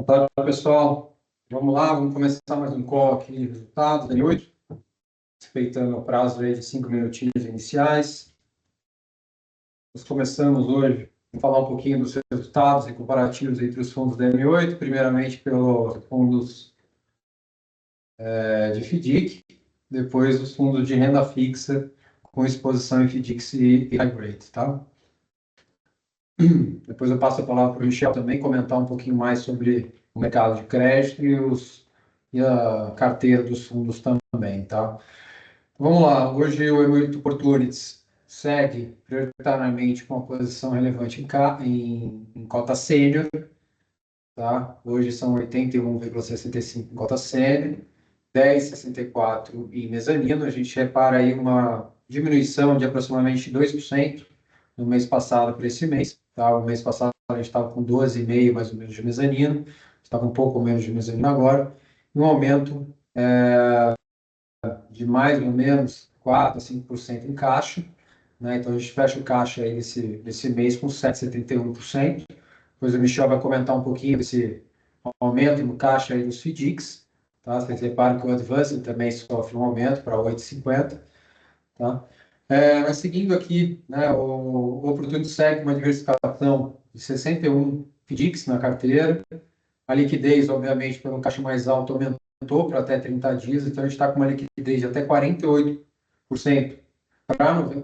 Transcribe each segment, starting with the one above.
Boa tarde, pessoal. Vamos lá, vamos começar mais um call aqui de resultados, M8, respeitando o prazo aí de 5 minutinhos iniciais. Nós começamos hoje a falar um pouquinho dos resultados e comparativos entre os fundos da M8, primeiramente pelos fundos de FDIC, depois os fundos de renda fixa com exposição em FDIC e high grade, tá? Depois eu passo a palavra para o Michel também comentar um pouquinho mais sobre o mercado de crédito e a carteira dos fundos também, tá? Vamos lá, hoje o Emérito Opportunities segue prioritariamente com a posição relevante em cota sênior, tá? Hoje são 81,65 em cota sênior, 10,64 em mezanino. A gente repara aí uma diminuição de aproximadamente 2% no mês passado para esse mês, tá? O mês passado a gente estava com 12,5 mais ou menos de mezanino, estava um pouco menos de mezanino agora, e um aumento de mais ou menos 4 a 5% em caixa, né? Então a gente fecha o caixa aí desse mês com 7,71%. Depois o Michel vai comentar um pouquinho desse aumento no caixa aí dos FDICs, tá? Vocês reparam que o Advanced também sofre um aumento para 8,50, tá? Mas seguindo aqui, né, o Opportunity segue uma diversificação de 61 FDICs na carteira. A liquidez, obviamente, pelo caixa mais alto, aumentou para até 30 dias, então a gente está com uma liquidez de até 48%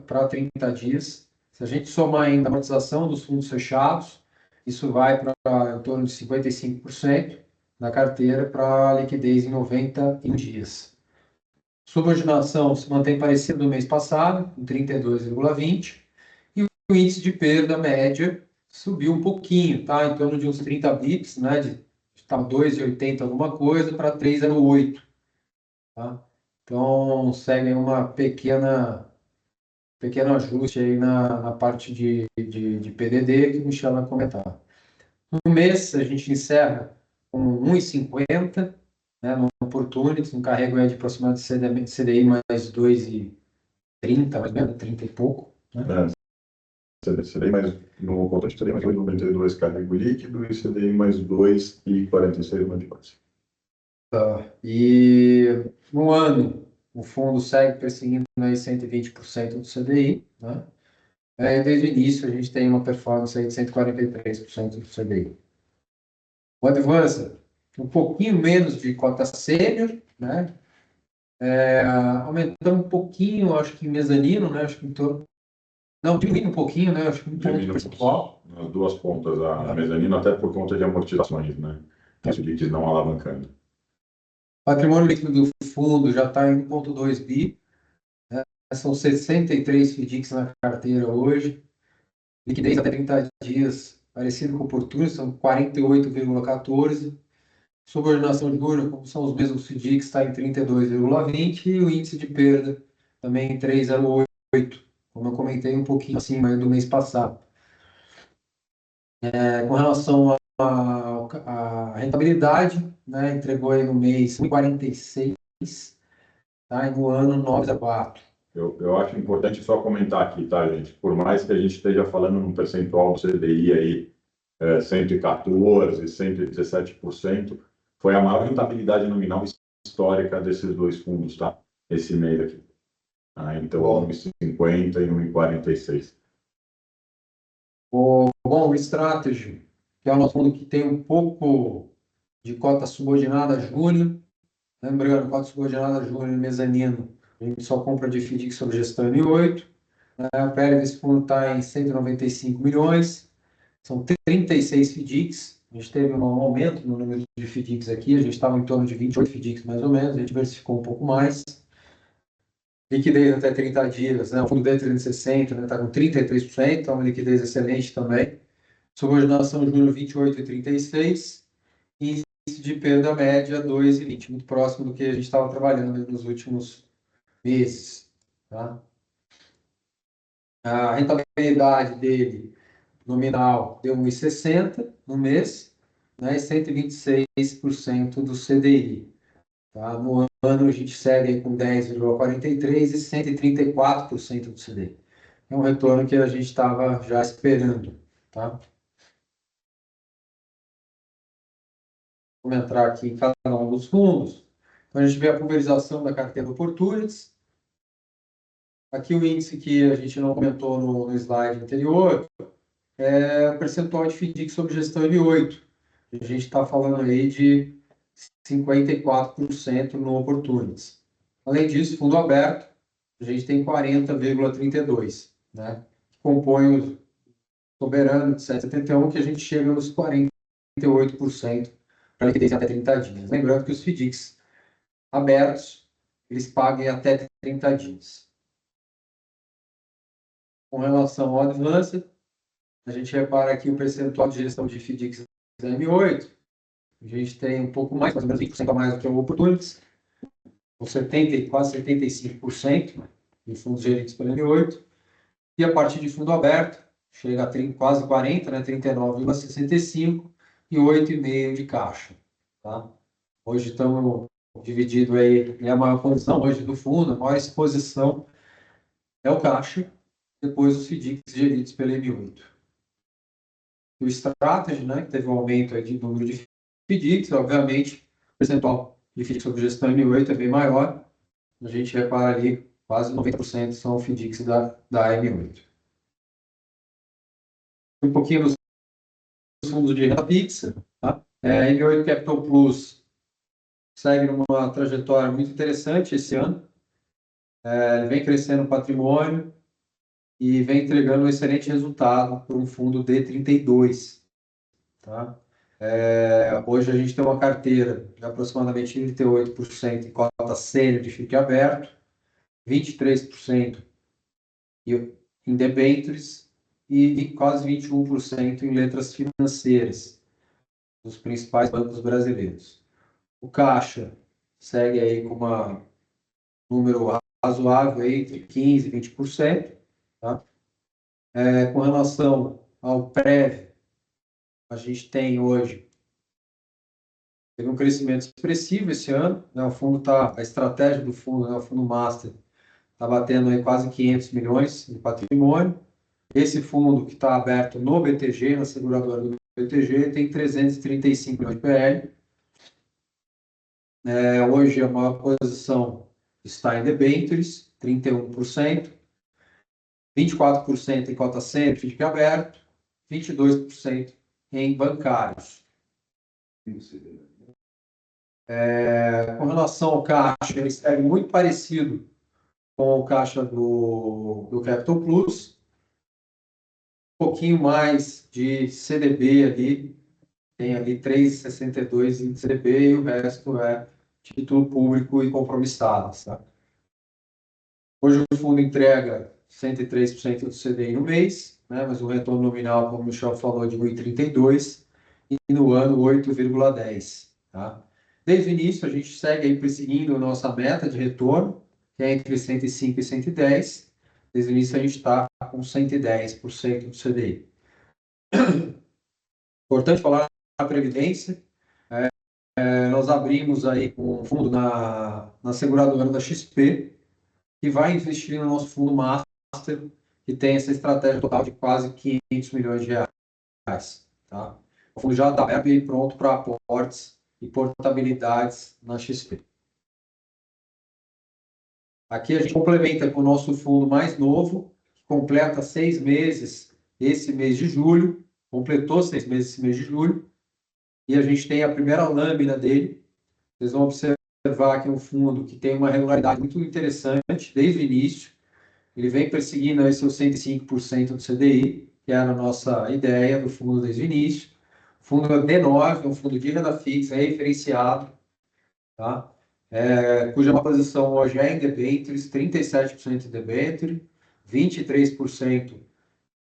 para 30 dias. Se a gente somar ainda a amortização dos fundos fechados, isso vai para em torno de 55% da carteira para liquidez em 91 dias. Subordinação se mantém parecido do mês passado, com 32,20, e o índice de perda média subiu um pouquinho, tá? Em torno de uns 30 bips, né? Estava 2,80 alguma coisa para 3,08, tá? Então, segue uma pequeno ajuste aí na parte de PDD que o Michel vai comentar. No mês, a gente encerra com 1,50, né, no Opportunities, um carrego aí de aproximadamente CDI mais 2,30, mais ou menos, 30 e pouco, né? CDI mais, no contexto, CDI mais 2,92 carrego líquido e CDI mais 2,46 no advance. E no ano, o fundo segue perseguindo aí 120% do CDI, né? Desde o início, a gente tem uma performance aí de 143% do CDI. O Advanced, um pouquinho menos de cota sênior, né? Aumentando um pouquinho, acho que em mezanino, né? Acho que em torno... Não, diminuindo um pouquinho, né? Acho que um ponto percentual. Nas duas pontas, a mezanino, até por conta de amortizações, né? Isso de não alavancando. Patrimônio líquido do fundo já está em 1,2 bi, né? São 63 FDICs na carteira hoje. Liquidez até 30 dias, parecido com o Opportunity, são 48,14. Subordinação de juro, como são os mesmos FDICs, está em 32,20. E o índice de perda também em 3,08, como eu comentei um pouquinho acima do mês passado. Com relação à rentabilidade, né, entregou aí no mês 1,46, tá? E no ano 9,04. Eu acho importante só comentar aqui, tá, gente? Por mais que a gente esteja falando num percentual do CDI aí, 114%, 117%, foi a maior rentabilidade nominal histórica desses dois fundos, tá? Esse mês aqui. Então, 1,50 e 1,46. Bom, o Strategy, que é um fundo que tem um pouco de cota subordinada júnior. Lembrando, cota subordinada júnior e mezanino, a gente só compra de FDIC sob gestão M8. A PL desse fundo está em 195 milhões, são 36 FDICs. A gente teve um aumento no número de FDICs aqui, a gente estava em torno de 28 FDICs mais ou menos, a gente diversificou um pouco mais. Liquidez até 30 dias, né? O fundo dele 360, né? Está com 33%, então uma liquidez excelente também. Subordinação júnior 28,36 e índice de perda média 2,20, muito próximo do que a gente estava trabalhando nos últimos meses, tá? A rentabilidade dele nominal deu 1,60 no mês, né? E 126% do CDI. Tá? No ano a gente segue com 10,43 e 134% do CDI. É um retorno que a gente estava já esperando, tá? Vamos entrar aqui em cada um dos fundos. Então, a gente vê a pulverização da carteira Opportunities. Aqui o índice que a gente não comentou no slide anterior é o percentual de FDIC sobre gestão M8. A gente está falando aí de 54% no Opportunities. Além disso, fundo aberto, a gente tem 40,32%, né? Que compõe o soberano de 7,71, que a gente chega nos 48% para liquidez até 30 dias. Lembrando que os FDICs abertos, eles pagam até 30 dias. Com relação ao Advanced, a gente repara aqui o percentual de gestão de FDICs M8, a gente tem um pouco mais ou menos 20% a mais do que o Opportunities, com 70, quase 75% de fundos geridos pelo M8, e a partir de fundo aberto, chega a quase 40, né, 39,65 e 8,5 de caixa. Tá? Hoje estamos divididos aí, é a maior posição hoje do fundo, a maior exposição é o caixa, depois os FDICs geridos pelo M8. O Strategy, né, que teve um aumento aí de número de FDICs, obviamente, o percentual de FDICs sobre gestão M8 é bem maior, a gente repara ali, quase 90% são FDICs da M8. Um pouquinho dos fundos de renda fixa, tá? M8 Capital Plus segue numa trajetória muito interessante esse ano, vem crescendo o patrimônio e vem entregando um excelente resultado para um fundo D32, tá? Hoje a gente tem uma carteira de aproximadamente 38% em cota sênior de FIC aberto, 23% em debêntures e quase 21% em letras financeiras dos principais bancos brasileiros. O caixa segue aí com um número razoável aí, entre 15% e 20%. Tá? Com relação ao prévio, a gente tem hoje teve um crescimento expressivo esse ano, né? O fundo a estratégia do fundo, né? O fundo master, está batendo aí quase 500 milhões de patrimônio. Esse fundo que está aberto no BTG, na seguradora do BTG, tem 335 milhões de PL. Hoje a maior posição está em debêntures, 31%, 24% em cota sênior, FIDC aberto, 22% em bancários. Com relação ao caixa, ele segue muito parecido com o caixa do Capital Plus, um pouquinho mais de CDB ali, tem ali 3,62 em CDB e o resto é título público e compromissado. Tá? Hoje o fundo entrega 103% do CDI no mês, né, mas o retorno nominal, como o Michel falou, de 1,32 e no ano 8,10. Tá? Desde o início, a gente segue aí perseguindo a nossa meta de retorno, que é entre 105 e 110. Desde o início, a gente está com 110% do CDI. Importante falar da Previdência. Nós abrimos aí um fundo na seguradora da XP, que vai investir no nosso fundo master, que tem essa estratégia total de quase 500 milhões de reais. Tá? O fundo já está aberto e pronto para aportes e portabilidades na XP. Aqui a gente complementa com o nosso fundo mais novo, que completa 6 meses esse mês de julho, completou 6 meses esse mês de julho, e a gente tem a primeira lâmina dele. Vocês vão observar que é um fundo que tem uma regularidade muito interessante desde o início. Ele vem perseguindo aí seus 105% do CDI, que era a nossa ideia do fundo desde o início. O fundo é D9, é um fundo de renda fixa, referenciado, tá? Cuja posição hoje é em debêntures, 37% em debênture, 23%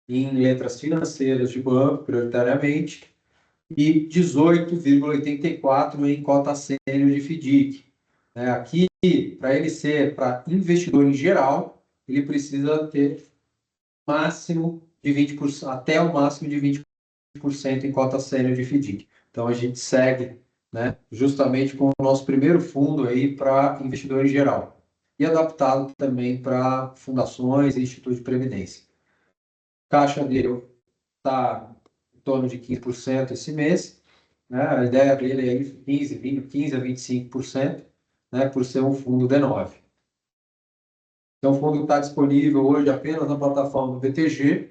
em letras financeiras de banco, prioritariamente, e 18,84% em cota sênior de FDIC. Aqui, para ele ser para investidor em geral, ele precisa ter máximo de 20%, até o máximo de 20% em cota sênior de FDIC. Então, a gente segue, né, justamente com o nosso primeiro fundo aí para investidor em geral. E adaptado também para fundações e institutos de previdência. A caixa dele está em torno de 15% esse mês. né? A ideia dele é 15 a 25%, né? Por ser um fundo D9. Então, o fundo está disponível hoje apenas na plataforma do BTG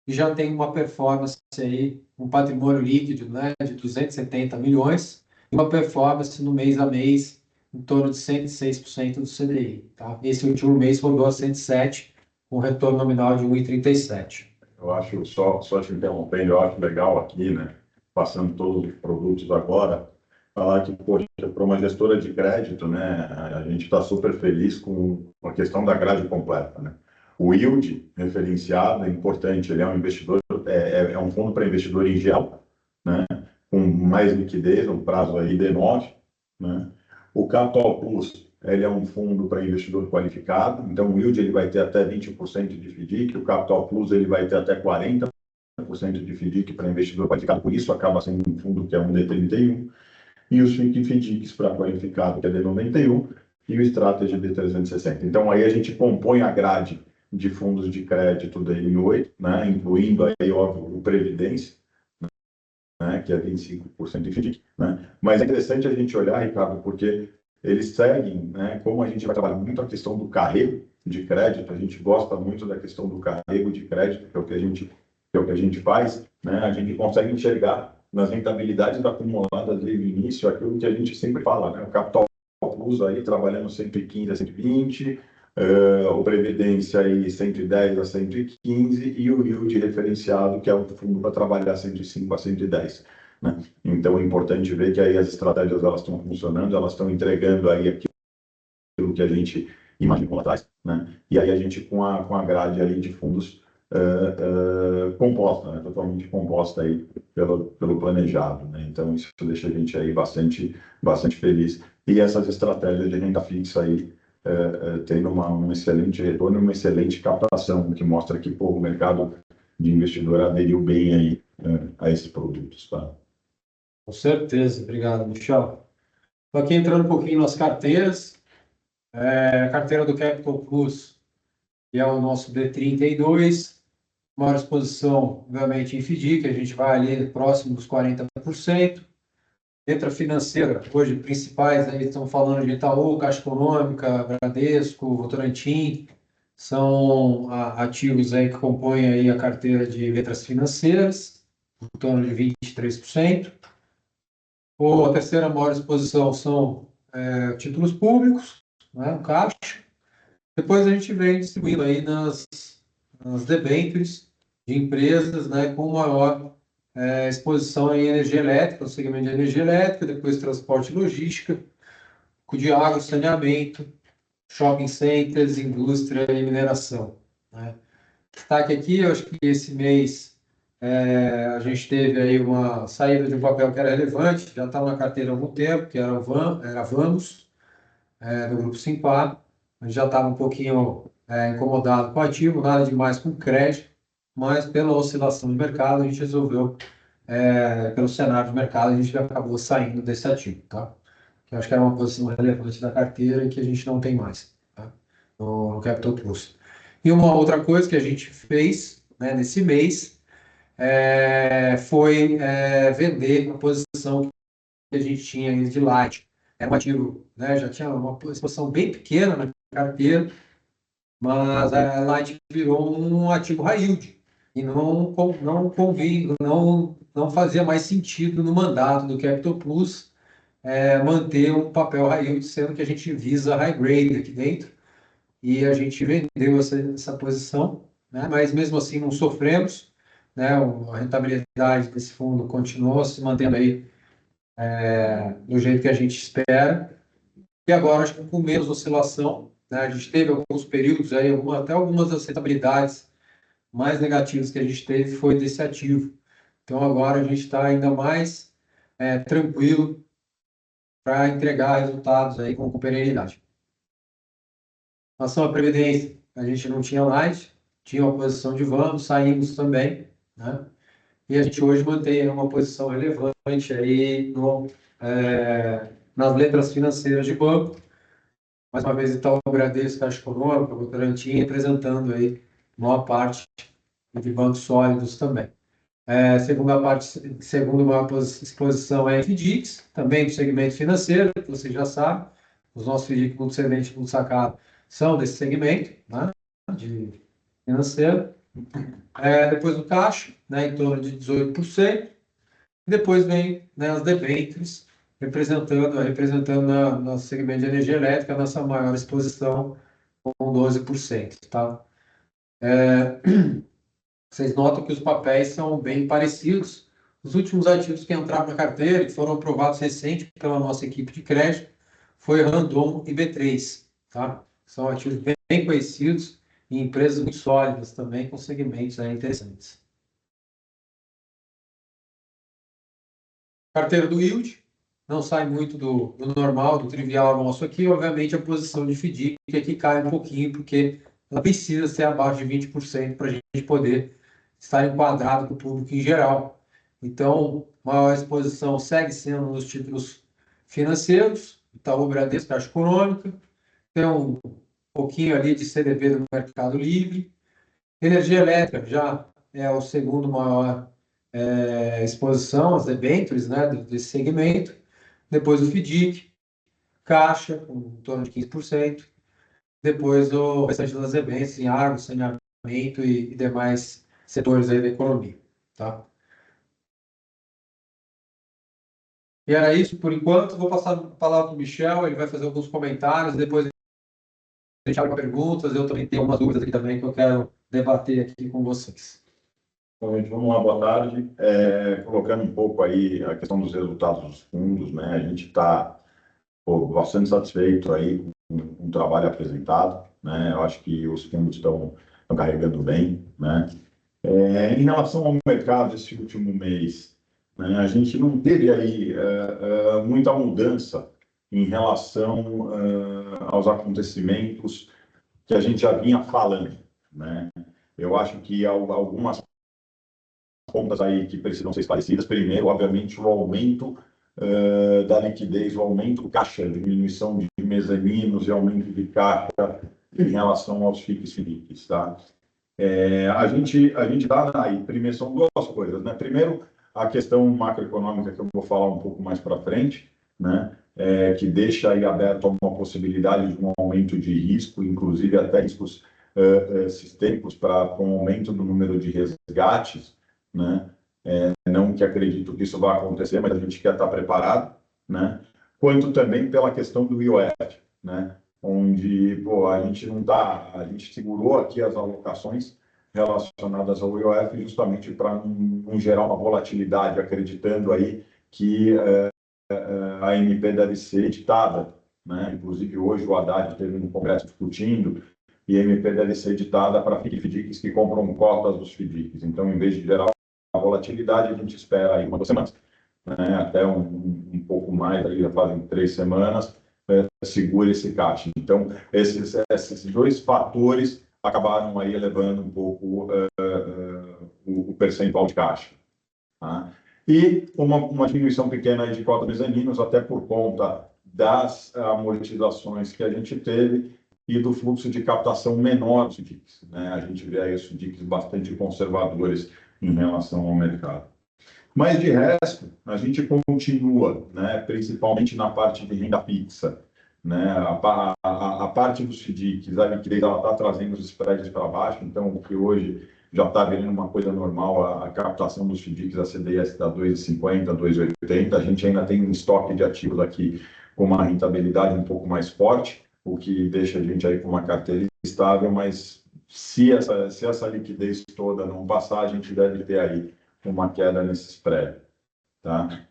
e já tem uma performance aí, um patrimônio líquido, né, de 270 milhões e uma performance no mês a mês em torno de 106% do CDI. Tá? Esse último mês rodou a 107, com retorno nominal de 1,37. Eu acho, só te interrompendo, eu acho legal aqui, né, passando todos os produtos agora, falar que, poxa, para uma gestora de crédito, né, a gente está super feliz com a questão da grade completa, né? O yield referenciado é importante, ele é um investidor, é um fundo para investidor em geral, né, com mais liquidez, um prazo aí de 9, né? O Capital Plus, ele é um fundo para investidor qualificado, então o yield ele vai ter até 20% de FDIC, o Capital Plus ele vai ter até 40% de FDIC para investidor qualificado, por isso acaba sendo um fundo que é um D31, e os FDICs para qualificado, que é D91, e o Strategy D360. Então aí a gente compõe a grade de fundos de crédito da M8, né, incluindo aí, óbvio, o Previdência, né, que é 25% de FDIC, né? Mas é interessante a gente olhar, Ricardo, porque eles seguem, né, como a gente vai trabalhar muito a questão do carrego de crédito, a gente gosta muito da questão do carrego de crédito, que é o que a gente faz, né? A gente consegue enxergar nas rentabilidades acumuladas desde o início aquilo que a gente sempre fala, né? O Capital Plus aí trabalhando 115 a 120, o Previdência aí 110 a 115 e o yield referenciado, que é o fundo para trabalhar 105 a 110. Né? Então é importante ver que aí as estratégias elas estão funcionando, elas estão entregando aí aquilo que a gente imaginou lá atrás, né? E aí a gente com a grade aí de fundos composta, né? Totalmente composta aí pelo planejado, né? Então isso deixa a gente aí bastante feliz. E essas estratégias de renda fixa aí tendo um excelente retorno, uma excelente captação, que mostra que pô, o mercado de investidor aderiu bem aí a esses produtos, tá? Com certeza, obrigado, Michel. Estou aqui entrando um pouquinho nas carteiras. A carteira do Capital Plus, que é o nosso D32, maior exposição, obviamente, em FDIC, a gente vai ali próximo dos 40%. Letra financeira, hoje, principais, aí estão falando de Itaú, Caixa Econômica, Bradesco, Votorantim, são ativos aí que compõem aí a carteira de letras financeiras, em torno de 23%. A terceira maior exposição são títulos públicos, né, o caixa. Depois a gente vem distribuindo aí nas debêntures de empresas, né, com maior exposição em energia elétrica, no segmento de energia elétrica, depois transporte e logística, de água, saneamento, shopping centers, indústria e mineração. Né? Destaque aqui, eu acho que esse mês a gente teve aí uma saída de um papel que era relevante, já estava na carteira há algum tempo, que era a Vamos, do Grupo Simpar. A gente já estava um pouquinho incomodado com o ativo, nada demais com crédito, mas pela oscilação de mercado, a gente resolveu, pelo cenário de mercado, a gente acabou saindo desse ativo, tá? Que eu acho que era uma posição relevante da carteira e que a gente não tem mais, tá? No Capital Plus. E uma outra coisa que a gente fez, né, nesse mês foi vender a posição que a gente tinha ainda de Light. Era um ativo, né, já tinha uma exposição bem pequena na carteira, mas a Light virou um ativo high yield e não fazia mais sentido no mandato do Capital Plus manter um papel high yield, sendo que a gente visa high grade aqui dentro, e a gente vendeu essa posição, né? Mas mesmo assim não sofremos, né? A rentabilidade desse fundo continuou se mantendo aí do jeito que a gente espera, e agora acho que com menos oscilação, né? A gente teve alguns períodos aí, até algumas das rentabilidades mais negativas que a gente teve foi desse ativo. Então agora a gente está ainda mais tranquilo para entregar resultados aí com perenidade. Em relação à Previdência, a gente não tinha Light, tinha uma posição de Vamos, saímos também, né? E a gente hoje mantém uma posição relevante aí nas letras financeiras de banco. Mais uma vez, Itaú, Bradesco, Caixa Econômica, Votorantim, representando aí maior parte de bancos sólidos também. Segunda maior exposição é em FDICs, também do segmento financeiro, que você já sabe. Os nossos FDICs muito semente, muito sacado, são desse segmento, né, de financeiro. Depois do caixa, né, em torno de 18%. Depois vem, né, as debêntures, representando no segmento de energia elétrica, a nossa maior exposição, com 12%. Tá? Vocês notam que os papéis são bem parecidos. Os últimos ativos que entraram na carteira, que foram aprovados recente pela nossa equipe de crédito, foi Randon e B3. Tá? São ativos bem conhecidos e empresas muito sólidas também, com segmentos interessantes. Carteira do yield, não sai muito do normal, do trivial nosso aqui. Obviamente, a posição de FDIC aqui cai um pouquinho, porque ela precisa ser abaixo de 20% para a gente poder estar enquadrado com o público em geral. Então, a maior exposição segue sendo nos títulos financeiros, Itaú, Bradesco, Caixa Econômica, tem um pouquinho ali de CDB do Mercado Livre. Energia elétrica já é o segundo maior exposição, as debêntures, né, desse segmento. Depois o FDIC, Caixa, com em torno de 15%. Depois o restante das debêntures em água, saneamento e demais setores aí da economia. Tá? E era isso por enquanto. Vou passar a palavra para o Michel, ele vai fazer alguns comentários, depois a gente abre perguntas. Eu também tenho algumas dúvidas aqui também que eu quero debater aqui com vocês. Bom, gente, vamos lá, boa tarde. Colocando um pouco aí a questão dos resultados dos fundos, né? A gente está bastante satisfeito aí com o trabalho apresentado, né? Eu acho que os fundos estão carregando bem, né? Em relação ao mercado esse último mês, né, a gente não teve aí muita mudança em relação aos acontecimentos que a gente já vinha falando, né? Eu acho que algumas pontas aí que precisam ser esclarecidas. Primeiro, obviamente, o aumento da liquidez, o aumento do caixa, diminuição de mezaninos e aumento de caixa em relação aos FIIs, tá? A gente dá aí, primeiro, são duas coisas, né? Primeiro, a questão macroeconômica, que eu vou falar um pouco mais para frente, né? Que deixa aí aberto uma possibilidade de um aumento de risco, inclusive até riscos sistêmicos com o aumento do número de resgates, né? Não que acredito que isso vai acontecer, mas a gente quer estar preparado, né? Quanto também pela questão do IOF, né? Onde a gente segurou aqui as alocações relacionadas ao IOF justamente para não gerar uma volatilidade, acreditando aí que a MP deve ser editada, né? Inclusive hoje o Haddad esteve no Congresso discutindo e a MP deve ser editada para FDICs que compram cotas dos FDICs. Então, em vez de gerar a volatilidade, a gente espera aí 1 2 semanas, né? Até um pouco mais, aí já fazem 3 semanas, segura esse caixa. Então, esses dois fatores acabaram aí elevando um pouco o percentual de caixa. Tá? E uma diminuição pequena aí de cota mezaninos, até por conta das amortizações que a gente teve e do fluxo de captação menor dos FDICs, né? A gente vê aí os FDICs bastante conservadores em relação ao mercado. Mas, de resto, a gente continua, né, principalmente na parte de renda fixa, né, a parte dos FDICs, a liquidez está trazendo os spreads para baixo, então, o que hoje já está virando uma coisa normal, a captação dos FDICs, a CDS está 2,50, 2,80, a gente ainda tem um estoque de ativos aqui com uma rentabilidade um pouco mais forte, o que deixa a gente aí com uma carteira estável, mas se essa liquidez toda não passar, a gente deve ter aí uma queda nesse spread, tá?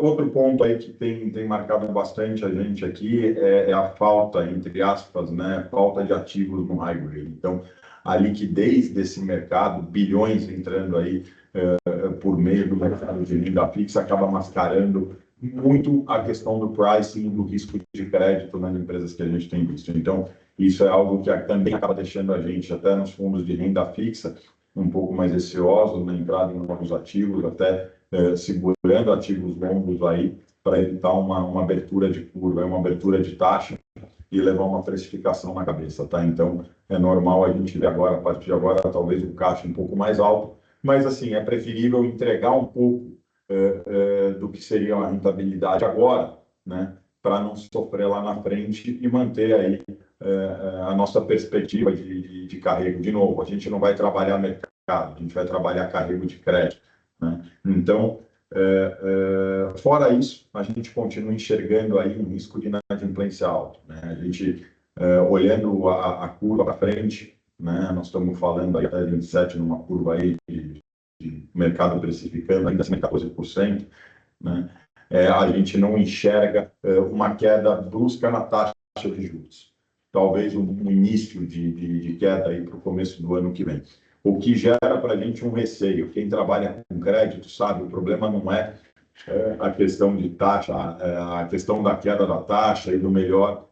Outro ponto aí que tem marcado bastante a gente aqui é a falta, entre aspas, né, falta de ativos no high grade. Então, a liquidez desse mercado, bilhões entrando aí por meio do mercado de renda fixa, acaba mascarando muito a questão do pricing, do risco de crédito nas empresas que a gente tem visto. Então, isso é algo que também acaba deixando a gente, até nos fundos de renda fixa, um pouco mais receosos na entrada em novos ativos, até segurando ativos longos aí, para evitar uma abertura de curva, uma abertura de taxa e levar uma precificação na cabeça, tá? Então, é normal a gente ver agora, a partir de agora, talvez o caixa um pouco mais alto, mas assim, é preferível entregar um pouco do que seria uma rentabilidade agora, né, para não sofrer lá na frente e manter aí a nossa perspectiva de carrego. De novo, a gente não vai trabalhar mercado, a gente vai trabalhar carrego de crédito, né? Então, fora isso, a gente continua enxergando aí um risco de inadimplência alto, né? A gente, olhando a curva para frente, né, nós estamos falando aí até 27 numa curva aí de mercado precificando ainda acima de 14%, né? A gente não enxerga uma queda brusca na taxa de juros. Talvez um início de queda aí para o começo do ano que vem. O que gera para a gente um receio. Quem trabalha com crédito sabe, o problema não é a questão de taxa, a questão da queda da taxa e do melhor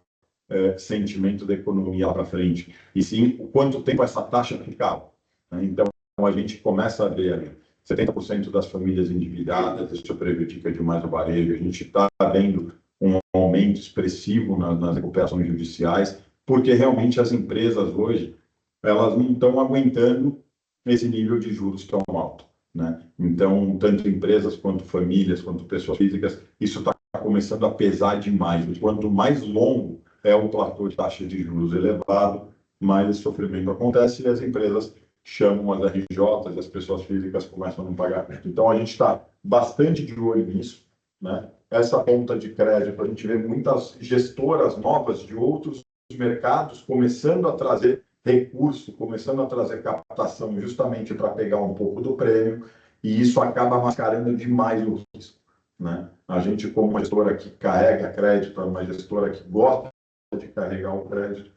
sentimento da economia lá para frente, e sim o quanto tempo essa taxa ficava, né? Então, a gente começa a ver ali 70% das famílias endividadas, isso prejudica demais o varejo, a gente está vendo um aumento expressivo nas recuperações judiciais, porque realmente as empresas hoje, elas não estão aguentando esse nível de juros tão alto, né? Então, tanto empresas quanto famílias, quanto pessoas físicas, isso está começando a pesar demais. Quanto mais longo é um platô de taxa de juros elevado, mais esse sofrimento acontece e as empresas chamam as RJs e as pessoas físicas começam a não pagar. Então, a gente está bastante de olho nisso, né? Essa conta de crédito, a gente vê muitas gestoras novas de outros mercados começando a trazer recurso, começando a trazer captação justamente para pegar um pouco do prêmio, e isso acaba mascarando demais o risco, né? A gente, como uma gestora que carrega crédito, uma gestora que gosta de carregar o crédito,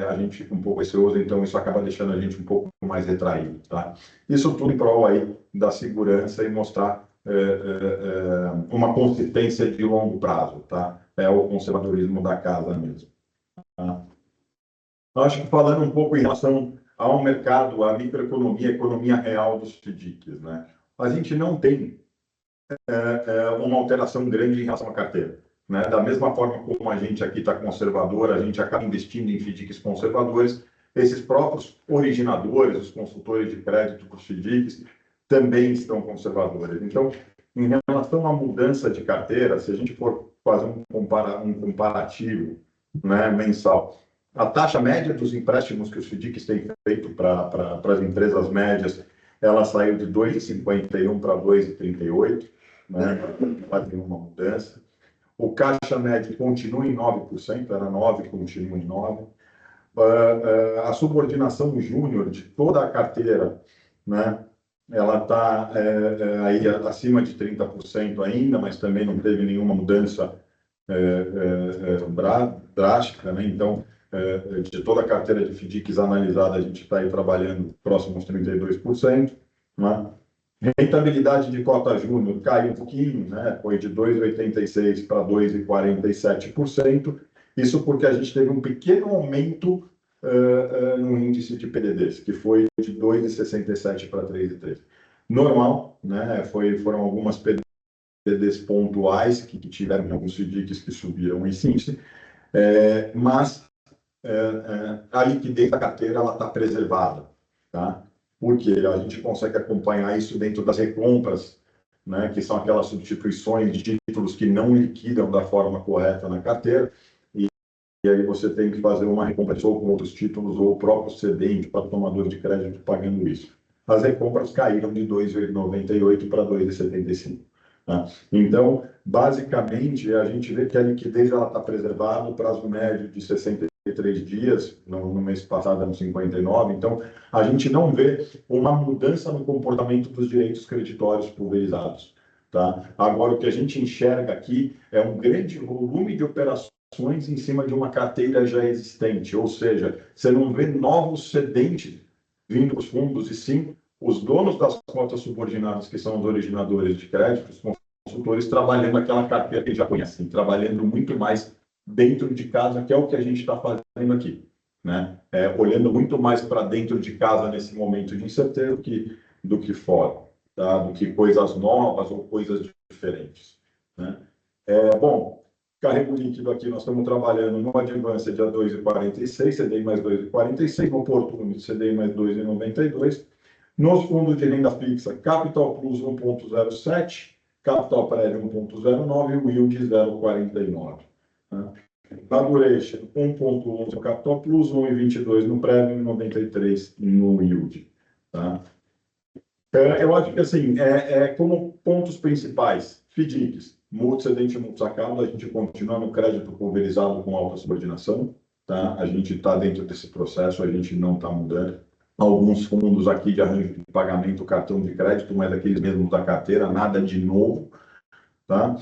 a gente fica um pouco receoso, então isso acaba deixando a gente um pouco mais retraído, tá? Isso tudo em prol aí da segurança e mostrar uma consistência de longo prazo, tá? É o conservadorismo da casa mesmo, tá? Acho que falando um pouco em relação ao mercado, à microeconomia, a economia real dos FDICs, né? A gente não tem uma alteração grande em relação à carteira, né? Da mesma forma como a gente aqui está conservador, a gente acaba investindo em FDICs conservadores, esses próprios originadores, os consultores de crédito para os FDICs, também estão conservadores. Então, em relação à mudança de carteira, se a gente for fazer um comparativo, né, mensal, a taxa média dos empréstimos que os FDICs têm feito para as empresas médias, ela saiu de 2,51 para 2,38, né? Não faz nenhuma mudança. O caixa médio continua em 9%, era 9%, continua em 9%. A subordinação júnior de toda a carteira, né? Ela está aí acima de 30% ainda, mas também não teve nenhuma mudança drástica, né? Então, de toda a carteira de FDICs analisada, a gente está aí trabalhando próximo aos 32%, né? Rentabilidade de cota júnior caiu um pouquinho, né? Foi de 2,86% para 2,47%. Isso porque a gente teve um pequeno aumento no índice de PDDs, que foi de 2,67% para 3,13%. Normal, né? Foram algumas PDDs pontuais que tiveram alguns FDICs que subiram esse índice, mas a liquidez da carteira está preservada, tá? Porque a gente consegue acompanhar isso dentro das recompras, né, que são aquelas substituições de títulos que não liquidam da forma correta na carteira, e aí você tem que fazer uma recompra ou com outros títulos ou o próprio cedente para o tomador de crédito pagando isso. As recompras caíram de 2,98 para 2,75. Tá? Então, basicamente, a gente vê que a liquidez está preservada, o prazo médio de 63 dias, no mês passado eram 59, então a gente não vê uma mudança no comportamento dos direitos creditórios pulverizados. Tá? Agora, o que a gente enxerga aqui é um grande volume de operações em cima de uma carteira já existente, ou seja, você não vê novos cedentes vindo dos fundos, e sim os donos das cotas subordinadas, que são os originadores de crédito, os consultores, trabalhando aquela carteira que eles já conhecem, trabalhando muito mais dentro de casa, que é o que a gente está fazendo aqui, né? Olhando muito mais para dentro de casa nesse momento de incerteza do que fora, tá? Do que coisas novas ou coisas diferentes, né? Bom, carrego líquido aqui, nós estamos trabalhando no Advance de 2,46, CDI mais 2,46, no Opportunity CDI mais 2,92, Nos fundos de renda fixa, Capital Plus 1,07, Capital Prévio 1,09 e o Yield 0,49. Né? Na Duration, 1,11 no Capital Plus, 1,22 no Prévio e 93 no Yield. Tá? Eu acho que, assim, como pontos principais, FDICs, multicedente e multisacado, a gente continua no crédito pulverizado com alta subordinação, tá? A gente está dentro desse processo, a gente não está mudando. Alguns fundos aqui de arranjo de pagamento, cartão de crédito, mas aqueles mesmos da carteira, nada de novo, tá?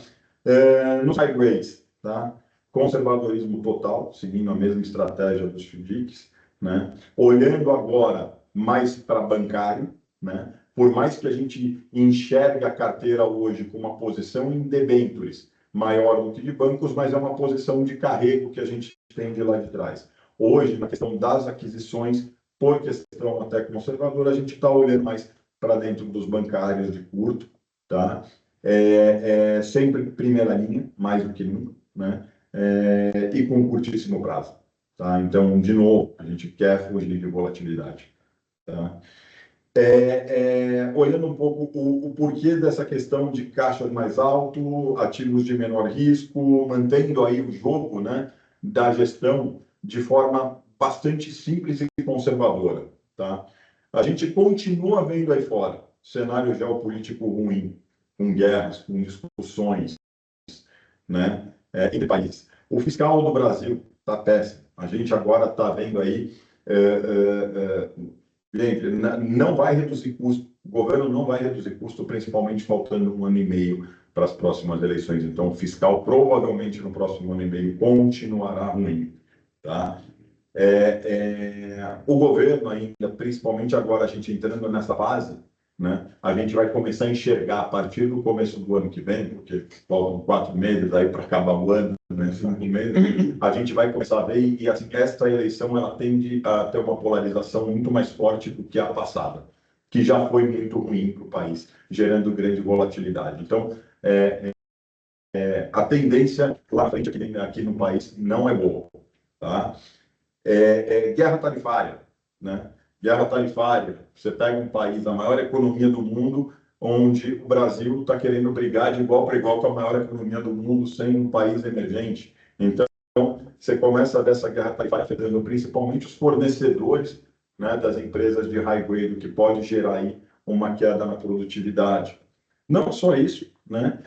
Nos high grades, tá? Conservadorismo total, seguindo a mesma estratégia dos FDICs, né? Olhando agora mais para bancário, né? Por mais que a gente enxergue a carteira hoje com uma posição em debêntures maior do que de bancos, mas é uma posição de carrego que a gente tem de lá de trás. Hoje, na questão das aquisições, por questão até conservadora, a gente está olhando mais para dentro dos bancários de curto, tá? Sempre primeira linha, mais do que nunca, né? E com curtíssimo prazo, tá? Então, de novo, a gente quer fugir de volatilidade, tá? Olhando um pouco o porquê dessa questão de caixas mais alto, ativos de menor risco, mantendo aí o jogo, né, da gestão de forma bastante simples e conservadora, tá? A gente continua vendo aí fora cenário geopolítico ruim, com guerras, com discussões, né, entre países. O fiscal do Brasil está péssimo. A gente agora está vendo aí gente, não vai reduzir custo, o governo não vai reduzir custo, principalmente faltando 1 ano e meio para as próximas eleições. Então, o fiscal provavelmente no próximo ano e meio continuará ruim. Tá? O governo ainda, principalmente agora a gente entrando nessa fase, né, a gente vai começar a enxergar a partir do começo do ano que vem, porque faltam 4 meses aí para acabar o ano, né, 5 meses, a gente vai começar a ver, e assim, esta eleição ela tende a ter uma polarização muito mais forte do que a passada, que já foi muito ruim para o país, gerando grande volatilidade. Então, a tendência lá na frente aqui no país não é boa. Tá? Guerra tarifária, né? Guerra tarifária. Você pega um país, a maior economia do mundo, onde o Brasil está querendo brigar de igual para igual com a maior economia do mundo, sem um país emergente. Então, você começa a ver essa guerra tarifária afetando principalmente os fornecedores, né, das empresas de high grade, o que pode gerar aí uma queda na produtividade. Não só isso, né?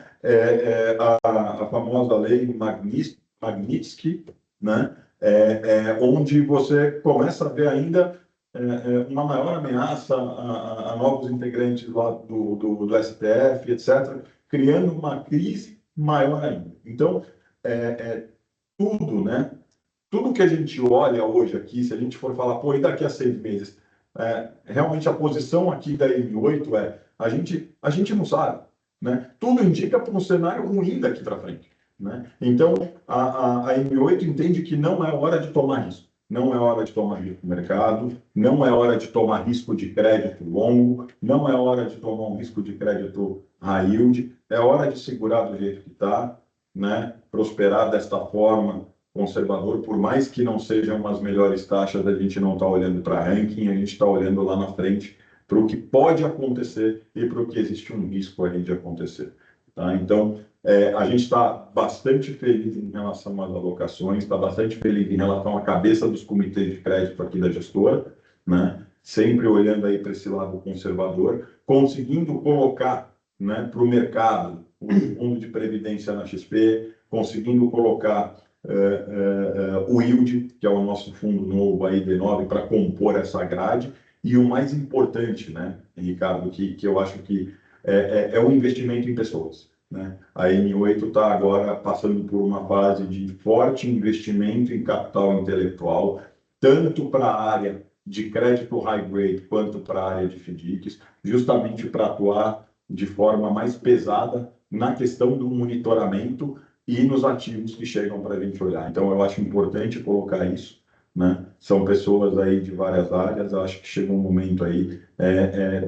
A famosa lei Magnitsky, né? Onde você começa a ver ainda uma maior ameaça a novos integrantes lá do STF, etc., criando uma crise maior ainda. Então, tudo, né? Tudo que a gente olha hoje aqui, se a gente for falar, pô, e daqui a 6 meses? Realmente a posição aqui da M8 a gente não sabe, né? Tudo indica para um cenário ruim daqui para frente. Né? Então, a M8 entende que não é hora de tomar risco. Não é hora de tomar risco no mercado, não é hora de tomar risco de crédito longo, não é hora de tomar um risco de crédito high yield, é hora de segurar do jeito que está, né? Prosperar desta forma conservador, por mais que não sejam as melhores taxas, a gente não está olhando para ranking, a gente está olhando lá na frente para o que pode acontecer e para o que existe um risco ali de acontecer. Tá? Então, a gente está bastante feliz em relação às alocações, está bastante feliz em relação à cabeça dos comitês de crédito aqui da gestora, né? Sempre olhando aí para esse lado conservador, conseguindo colocar, né, para o mercado o fundo de previdência na XP, conseguindo colocar o Yield, que é o nosso fundo novo aí, D9, para compor essa grade, e o mais importante, né, Ricardo, que eu acho que é um investimento em pessoas. Né? A M8 está agora passando por uma fase de forte investimento em capital intelectual, tanto para a área de crédito high grade quanto para a área de FDICs, justamente para atuar de forma mais pesada na questão do monitoramento e nos ativos que chegam para a gente olhar. Então, eu acho importante colocar isso. Né? São pessoas aí de várias áreas, eu acho que chega um momento aí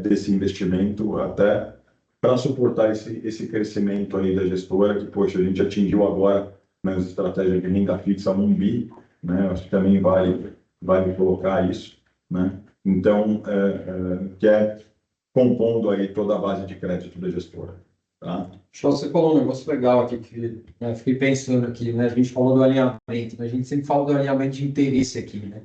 desse investimento até para suportar esse crescimento aí da gestora, que, poxa, a gente atingiu agora nas estratégias de renda fixa 1 bi, né? Acho que também vale colocar isso, né? Então, compondo aí toda a base de crédito da gestora. Tá? Show, você falou um negócio legal aqui, que né, fiquei pensando aqui, né? A gente falou do alinhamento, né, a gente sempre fala do alinhamento de interesse aqui, né?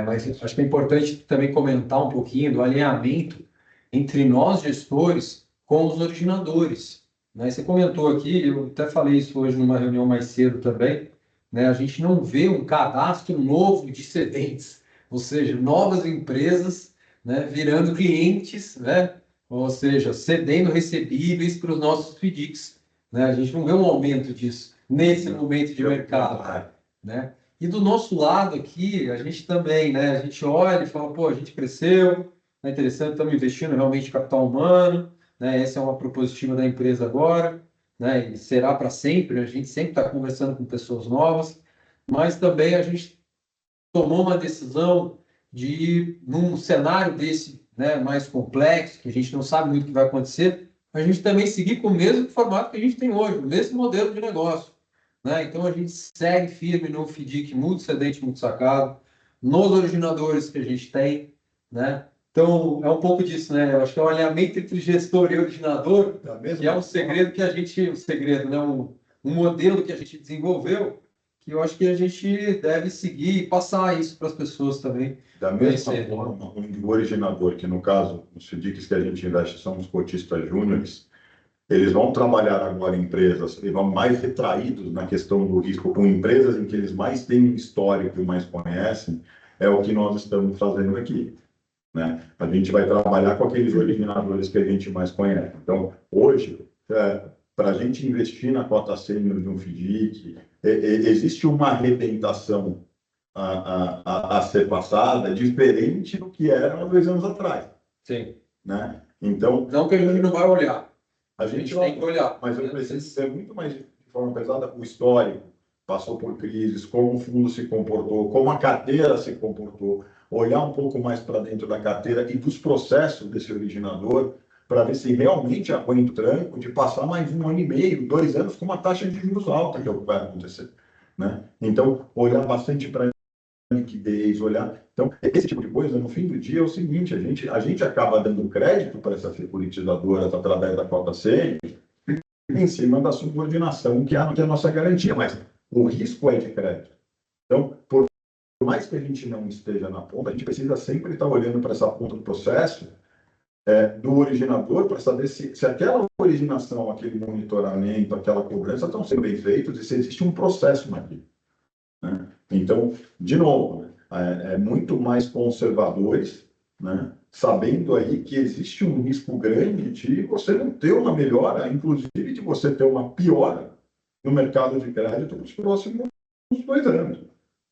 Mas acho que é importante também comentar um pouquinho do alinhamento entre nós, gestores, com os originadores. Né? Você comentou aqui, eu até falei isso hoje numa reunião mais cedo também, né? A gente não vê um cadastro novo de cedentes, ou seja, novas empresas, né, virando clientes, né? Ou seja, cedendo recebíveis para os nossos FDICs. Né? A gente não vê um aumento disso nesse momento de mercado. Né? E do nosso lado aqui, a gente também, né? A gente olha e fala, pô, a gente cresceu, é interessante, estamos investindo realmente em capital humano, né? Essa é uma propositiva da empresa agora, né? E será para sempre, a gente sempre está conversando com pessoas novas, mas também a gente tomou uma decisão de, num cenário desse, né, mais complexo, que a gente não sabe muito o que vai acontecer, a gente também seguir com o mesmo formato que a gente tem hoje, o mesmo modelo de negócio. Né? Então, a gente segue firme no FDIC multicedente, multisacado, nos originadores que a gente tem. Né? Então, é um pouco disso, né? Eu acho que é um alinhamento entre gestor e originador, que é um segredo que a gente, um segredo, né? Um modelo que a gente desenvolveu, que eu acho que a gente deve seguir e passar isso para as pessoas também. Da mesma forma, o originador, que no caso, os FDICs que a gente investe são os cotistas júniores, eles vão trabalhar agora em empresas, eles vão mais retraídos na questão do risco, com empresas em que eles mais têm histórico e mais conhecem, é o que nós estamos fazendo aqui. Né? A gente vai trabalhar com aqueles originadores que a gente mais conhece. Então, hoje, para a gente investir na cota sênior de um FDIC, existe uma arrebentação a ser passada diferente do que era há 2 anos atrás. Sim. Né? Então, não que a gente não vai olhar. A gente tem que olhar. Mas eu preciso ser muito mais de forma pesada o histórico, passou por crises, como o fundo se comportou, como a carteira se comportou, olhar um pouco mais para dentro da carteira e dos processos desse originador, para ver se realmente aguenta o tranco de passar mais 1 ano e meio, 2 anos com uma taxa de juros alta, que é o que vai acontecer. Né? Então, olhar bastante para liquidez, olhar. Então, esse tipo de coisa, no fim do dia, é o seguinte: a gente acaba dando crédito para essas securitizadoras através da cota C em cima da subordinação, que é a nossa garantia, mas o risco é de crédito. Então, por mais que a gente não esteja na ponta, a gente precisa sempre estar olhando para essa ponta do processo do originador para saber se aquela originação, aquele monitoramento, aquela cobrança estão sendo bem feitos e se existe um processo naquilo. Né? Então, de novo, muito mais conservadores, né? Sabendo aí que existe um risco grande de você não ter uma melhora, inclusive de você ter uma piora no mercado de crédito nos próximos 2 anos.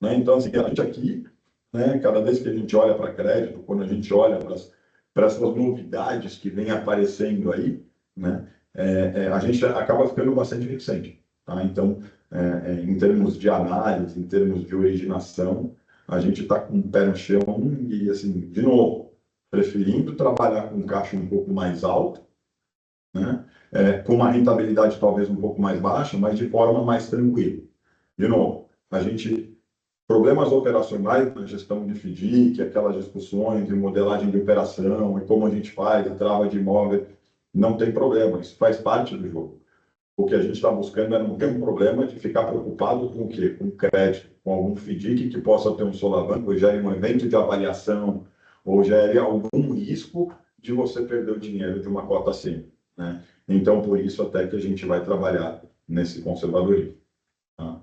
Né? Então, assim, a gente aqui, né, cada vez que a gente olha para crédito, quando a gente olha para essas novidades que vêm aparecendo aí, né, a gente acaba ficando bastante reticente. Tá? Então, em termos de análise, em termos de originação, a gente está com o pé no chão e, assim, de novo, preferindo trabalhar com caixa um pouco mais alto, né? Com uma rentabilidade talvez um pouco mais baixa, mas de forma mais tranquila. De novo, problemas operacionais na gestão de FDIC, aquelas discussões de modelagem de operação e como a gente faz, a trava de imóvel, não tem problema, isso faz parte do jogo. O que a gente está buscando é não ter um problema de ficar preocupado com o quê? Com crédito, com algum FDIC que possa ter um solavanco, gere um evento de avaliação, ou gere algum risco de você perder o dinheiro de uma cota assim. Né? Então, por isso até que a gente vai trabalhar nesse conservadorismo. Tá?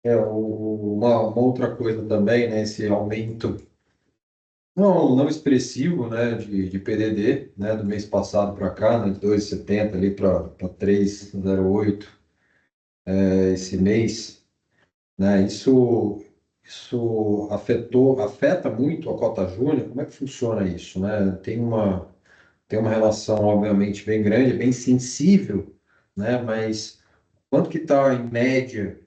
Uma outra coisa também, né, esse aumento não expressivo, né, de PDD, né, do mês passado para cá, né, de 2,70 ali para 3,08 esse mês, né, isso afeta muito a cota júnior. Como é que funciona isso, né? Tem uma relação, obviamente, bem grande, bem sensível, né, mas quanto que está, em média,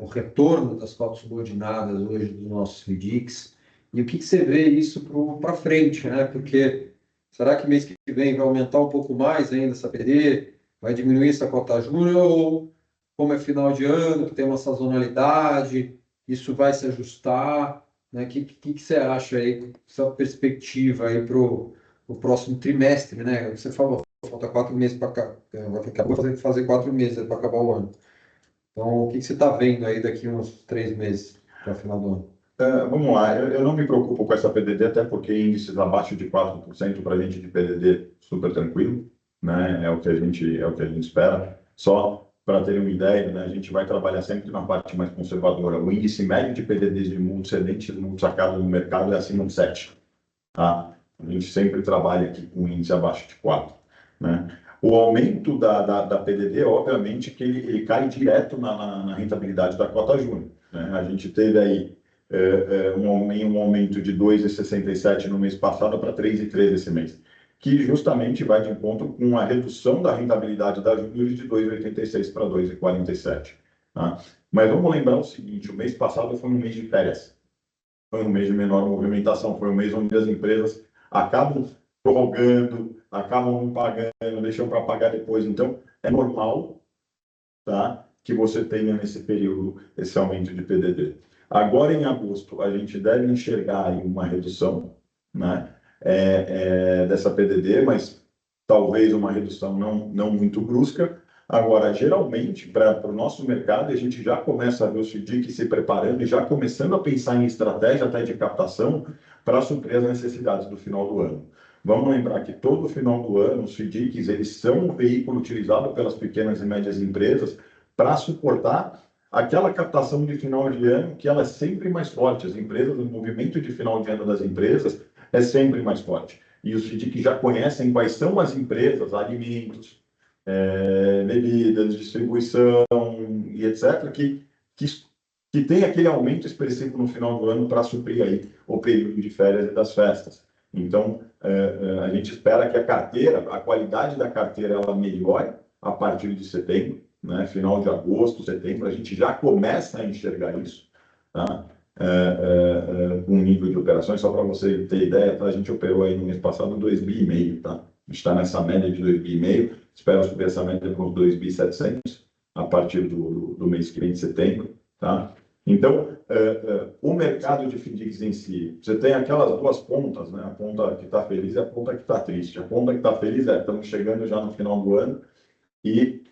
o retorno das cotas subordinadas hoje dos nossos FDICs, e o que você vê isso para frente, né? Porque será que mês que vem vai aumentar um pouco mais ainda essa PD, vai diminuir essa cota júnior, ou como é final de ano, que tem uma sazonalidade, isso vai se ajustar? Né? Que você acha aí, sua perspectiva aí para o próximo trimestre, né? Você falou, falta 4 meses para cá, acabou de fazer 4 meses para acabar o ano. Então, o que você está vendo aí daqui uns 3 meses para o final do ano? Vamos lá, eu não me preocupo com essa PDD, até porque índices abaixo de 4% para a gente de PDD super tranquilo, né? É o que a gente espera. Só para ter uma ideia, né, a gente vai trabalhar sempre na parte mais conservadora. O índice médio de PDDs de multicedentes no sacado no mercado é acima de 7. Tá? A gente sempre trabalha aqui com índice abaixo de 4. Né? O aumento da PDD, obviamente, que ele cai direto na rentabilidade da cota júnior. Né? A gente teve aí um aumento de 2,67 no mês passado para 3,13 esse mês, que justamente vai de encontro com a redução da rentabilidade da Júnior de 2,86 para 2,47. Tá? Mas vamos lembrar o seguinte, o mês passado foi um mês de férias, foi um mês de menor movimentação, foi um mês onde as empresas acabam prorrogando, acabam não pagando, deixam para pagar depois. Então, é normal, tá, que você tenha nesse período esse aumento de PDD. Agora, em agosto, a gente deve enxergar aí uma redução, né, dessa PDD, mas talvez uma redução não muito brusca. Agora, geralmente, para o nosso mercado, a gente já começa a ver os FDIC se preparando e já começando a pensar em estratégia até de captação para suprir as necessidades do final do ano. Vamos lembrar que todo final do ano, os FDICs, eles são um veículo utilizado pelas pequenas e médias empresas para suportar aquela captação de final de ano, que ela é sempre mais forte. As empresas, o movimento de final de ano das empresas é sempre mais forte. E os FDIC já conhecem quais são as empresas, alimentos, bebidas, distribuição e etc., que tem aquele aumento expressivo no final do ano para suprir aí o período de férias e das festas. Então, a gente espera que a carteira, a qualidade da carteira, ela melhore a partir de setembro, né? Final de agosto, setembro, a gente já começa a enxergar isso, tá? Com um nível de operações, só para você ter ideia, tá? A gente operou aí no mês passado 2,5 bi, tá? A gente está nessa média de 2,5 bi, espero subir essa média para uns 2,7 bi a partir do mês que vem de setembro, tá? Então, o mercado de FDICs em si, você tem aquelas duas pontas, né? A ponta que está feliz e a ponta que está triste. A ponta que está feliz estamos chegando já no final do ano e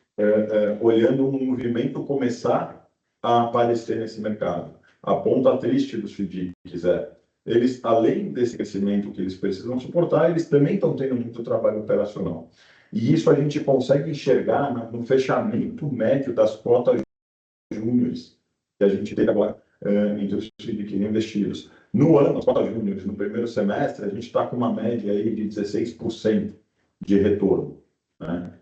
olhando um movimento começar a aparecer nesse mercado. A ponta triste dos FDICs eles, além desse crescimento que eles precisam suportar, eles também estão tendo muito trabalho operacional. E isso a gente consegue enxergar no fechamento médio das cotas júniores que a gente teve agora entre os FDICs investidos. No ano, as cotas júniores, no primeiro semestre, a gente está com uma média aí de 16% de retorno. Né?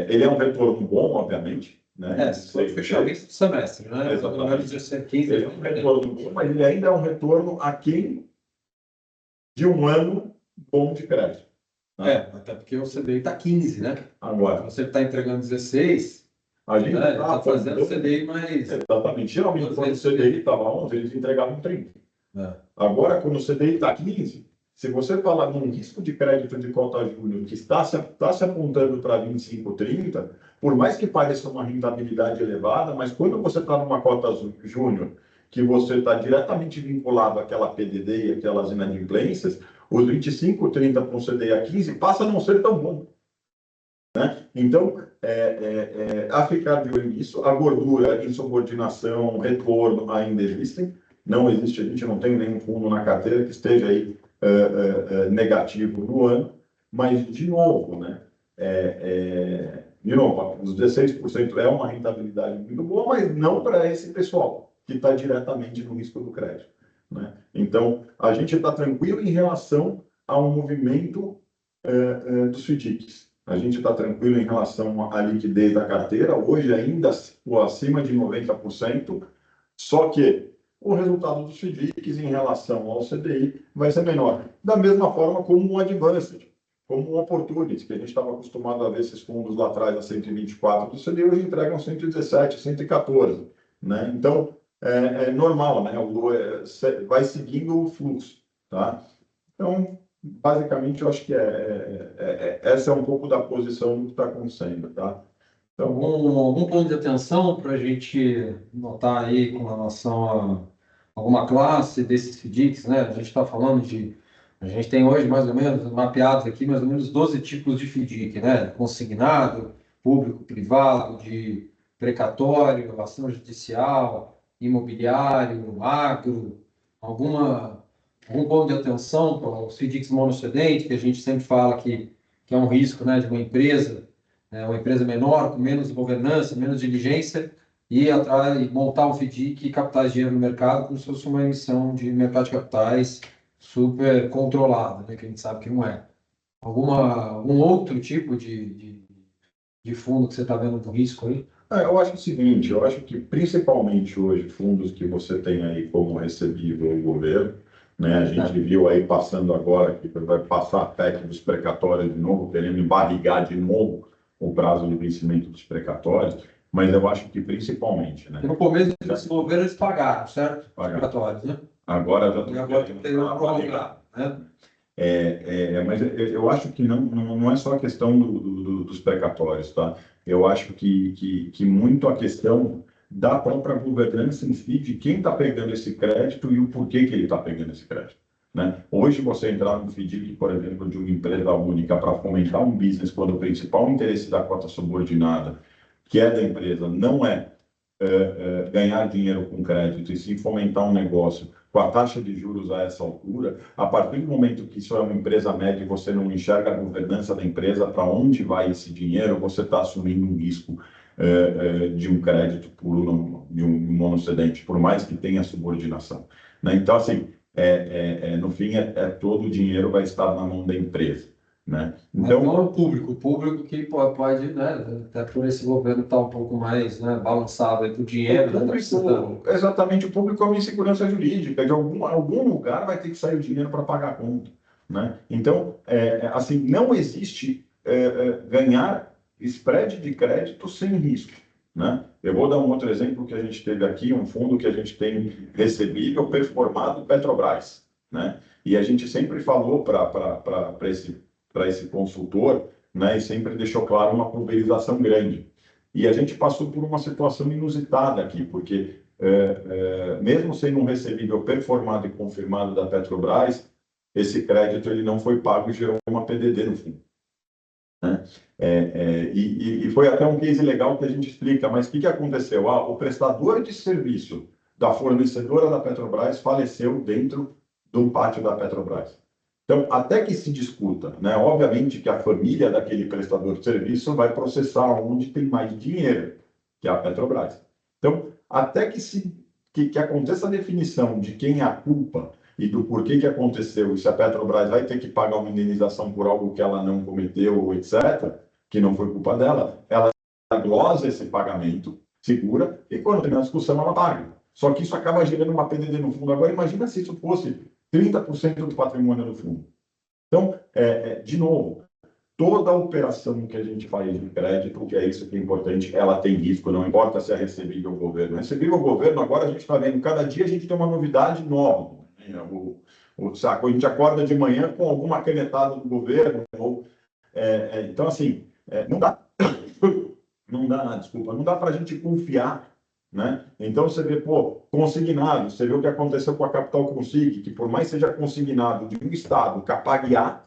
Ele é um retorno bom, obviamente. Né? Se for fechamento do semestre, né? Exatamente. 15, ele é um retorno bom, mas ele ainda é um retorno aquém de um ano bom de crédito. Né? Até porque o CDI está 15, né? Agora, você está entregando 16, a gente está fazendo o CDI mais... Exatamente. Geralmente, quando o CDI estava 11, eles entregavam 30. Agora, quando o CDI está 15, se você falar num risco de crédito de cota júnior que está se apontando para 25, 30, por mais que pareça uma rentabilidade elevada, mas quando você está numa cota júnior, que você está diretamente vinculado àquela PDD e aquelas inadimplências, os 25, 30 com CDI a 15 passa a não ser tão bom. Né? Então, a ficar de olho nisso, a gordura, insubordinação, retorno ainda existem. Não existe, a gente não tem nenhum fundo na carteira que esteja aí negativo no ano, mas, de novo, né? Os 16% é uma rentabilidade muito boa, mas não para esse pessoal que está diretamente no risco do crédito. Né? Então, a gente está tranquilo em relação ao movimento dos FDICs. A gente está tranquilo em relação à liquidez da carteira, hoje ainda acima de 90%, só que o resultado dos FDICs em relação ao CDI vai ser menor. Da mesma forma como um Advanced, como um Opportunity, que a gente estava acostumado a ver esses fundos lá atrás a 124 do CDI, hoje entregam 117, 114. Né? Então, é normal, né? Vai seguindo o fluxo. Tá? Então, basicamente, eu acho que essa é um pouco da posição do que está acontecendo. Tá? Então, algum ponto de atenção para a gente notar aí com relação a alguma classe desses FDICs, né? A gente está falando de. A gente tem hoje mais ou menos mapeados aqui mais ou menos 12 tipos de FDIC, né? Consignado, público, privado, de precatório, ação judicial, imobiliário, agro, algum ponto de atenção para os FDICs monocedentes, que a gente sempre fala que é um risco, né, de uma empresa, uma empresa menor, com menos governança, menos diligência, e atrás e montar um FDIC e captar dinheiro no mercado como se fosse uma emissão de mercado de capitais super controlada, né, que a gente sabe que não é. Algum outro tipo de fundo que você está vendo com risco aí? Eu acho o seguinte, eu acho que principalmente hoje, fundos que você tem aí como recebível o governo, né? A gente viu aí passando agora que vai passar a PEC dos precatórios de novo, querendo embarrigar de novo o prazo de vencimento dos precatórios, mas eu acho que principalmente, né? No começo desse governo eles pagaram, certo? Os Pagaram. precatórios, né? Agora já E agora tem que prorrogar, né? Mas eu acho que não é só a questão dos precatórios, tá? Eu acho que muito a questão da própria governança em si, de quem está pegando esse crédito e o porquê que ele está pegando esse crédito, né? Hoje, você entrar no FDIC, por exemplo, de uma empresa única para fomentar um business, quando o principal interesse da cota subordinada, que é da empresa, não é ganhar dinheiro com crédito e sim fomentar um negócio com a taxa de juros a essa altura, a partir do momento que isso é uma empresa média e você não enxerga a governança da empresa, para onde vai esse dinheiro, você está assumindo um risco de um crédito de um monocedente, por mais que tenha subordinação, né? Então, assim, no fim, todo o dinheiro vai estar na mão da empresa, né? Então, Então, não é o público que pode, né, até por esse governo estar um pouco mais, né, balançado aí por dinheiro, né, tá precisando. exatamente, o público é uma insegurança jurídica, de algum lugar vai ter que sair o dinheiro para pagar a conta, né? Então, assim, não existe ganhar spread de crédito sem risco, né? Eu vou dar um outro exemplo que a gente teve aqui, um fundo que a gente tem recebível, performado, Petrobras, né? E a gente sempre falou para esse consultor, né, e sempre deixou claro uma pulverização grande. E a gente passou por uma situação inusitada aqui, porque mesmo sendo um recebível performado e confirmado da Petrobras, esse crédito ele não foi pago e gerou uma PDD no fundo, né? E foi até um case legal que a gente explica, mas o que aconteceu? O prestador de serviço da fornecedora da Petrobras faleceu dentro do pátio da Petrobras. Então, até que se discuta, né? Obviamente que a família daquele prestador de serviço vai processar onde tem mais dinheiro, que é a Petrobras. Então, até que aconteça a definição de quem é a culpa e do porquê que aconteceu, e se a Petrobras vai ter que pagar uma indenização por algo que ela não cometeu, etc., que não foi culpa dela, ela glosa esse pagamento, segura, e quando tem a discussão, ela paga. Só que isso acaba gerando uma PDD no fundo. Agora, imagina se isso fosse 30% do patrimônio do fundo. Então, de novo, toda operação que a gente faz de crédito, que é isso que é importante, ela tem risco, não importa se é recebível o governo. Recebível o governo, agora a gente está vendo, cada dia a gente tem uma novidade nova. Né? A gente acorda de manhã com alguma canetada do governo. Então, assim, não dá, desculpa, não dá para a gente confiar, né? Então você vê, consignado, você vê o que aconteceu com a Capital Consig, que por mais seja consignado de um estado, Capaguiá,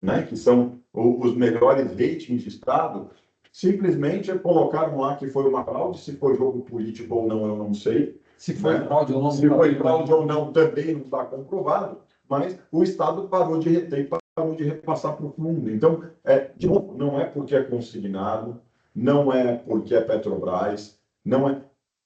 né, que são os melhores ratings de estado, simplesmente colocaram lá que foi uma fraude, se foi jogo político ou não, eu não sei. Se foi fraude ou não, se foi fraude ou não, também não está comprovado, mas o Estado parou de reter e parou de repassar para o fundo. Então, de novo, não é porque é consignado, não é porque é Petrobras, não é.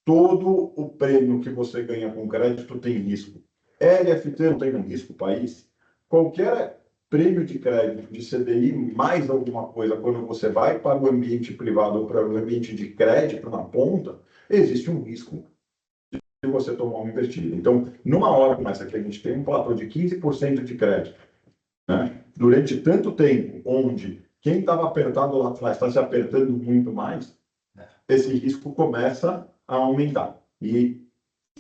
Todo o prêmio que você ganha com crédito tem risco. LFT não tem um risco país. Qualquer prêmio de crédito, de CDI, mais alguma coisa, quando você vai para o ambiente privado ou para o ambiente de crédito na ponta, existe um risco de você tomar uma invertida. Então, numa hora como essa que a gente tem um platô de 15% de crédito, né? Durante tanto tempo, onde quem estava apertado lá atrás está se apertando muito mais, esse risco começa a aumentar. E,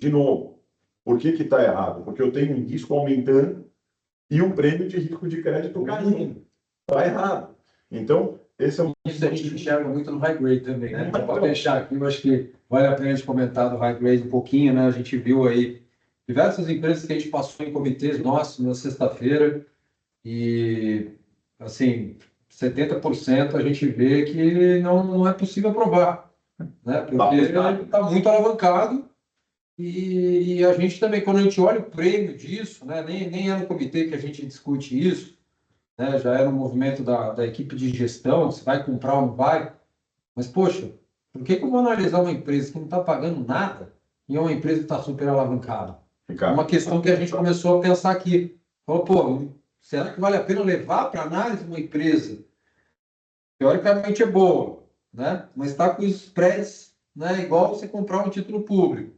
de novo, por que está errado? Porque eu tenho um risco aumentando e um prêmio de risco de crédito caindo. Está errado. Então, esse é um... Isso a gente enxerga muito no high grade também, né? Para fechar aqui, eu acho que vale a pena a gente comentar do high grade um pouquinho, né? A gente viu aí diversas empresas que a gente passou em comitês nossos na sexta-feira e, assim, 70% a gente vê que não é possível aprovar, né? Porque está muito alavancado e a gente também, quando a gente olha o prêmio disso, né? Nem é no comitê que a gente discute isso, né? Já era um movimento da equipe de gestão, se vai comprar ou não vai. Mas, poxa, por que eu vou analisar uma empresa que não está pagando nada e é uma empresa que está super alavancada? É uma questão que a gente começou a pensar aqui. Falou, pô, será que vale a pena levar para análise uma empresa? Teoricamente é boa, né? Mas está com spreads, né? Igual você comprar um título público,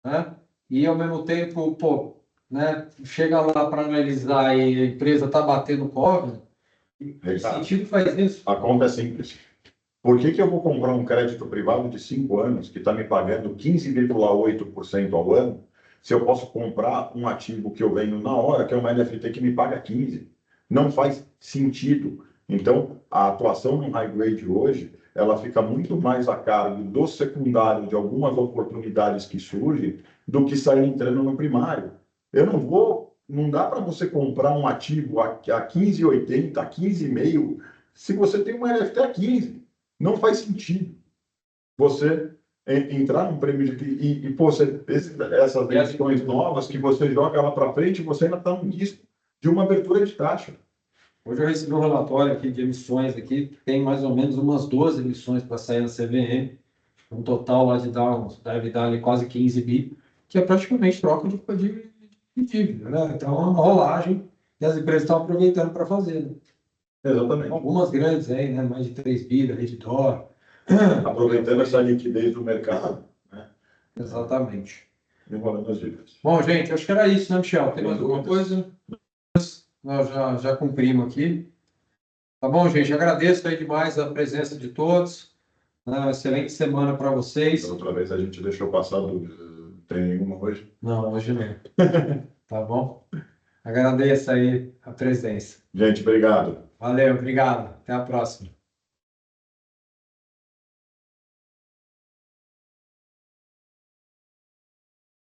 né? E ao mesmo tempo, pô, né? Chega lá para analisar e a empresa está batendo cover. Que sentido faz isso? A conta é simples. Por que eu vou comprar um crédito privado de 5 anos que está me pagando 15,8% ao ano, se eu posso comprar um ativo que eu venho na hora, que é uma NFT que me paga 15%? Não faz sentido. Então, a atuação no high grade hoje, ela fica muito mais a cargo do secundário, de algumas oportunidades que surgem, do que sair entrando no primário. Não dá para você comprar um ativo a 15,80, a 15,5, se você tem uma NFT a 15. Não faz sentido você entrar num prêmio e pô, essas emissões novas que você joga lá para frente, você ainda está no risco de uma abertura de taxa. Hoje eu recebi um relatório aqui de emissões aqui, tem mais ou menos umas 12 emissões para sair na CVM, um total lá deve dar ali quase 15 bi, que é praticamente troca de dívida, né? Então é uma rolagem e as empresas estão aproveitando para fazer, né? Exatamente. Algumas grandes aí, né? Mais de 3 bi, da Redditor. Aproveitando essa liquidez do mercado, né? Exatamente. Enrolando as dívidas. Bom, gente, acho que era isso, né, Michel? Tem mais alguma coisa? Nós já cumprimos aqui. Tá bom, gente? Agradeço aí demais a presença de todos. Uma excelente semana para vocês. Da outra vez a gente deixou passar dúvida. Tem nenhuma hoje? Não, hoje não. Tá bom? Agradeço aí a presença. Gente, obrigado. Valeu, obrigado. Até a próxima.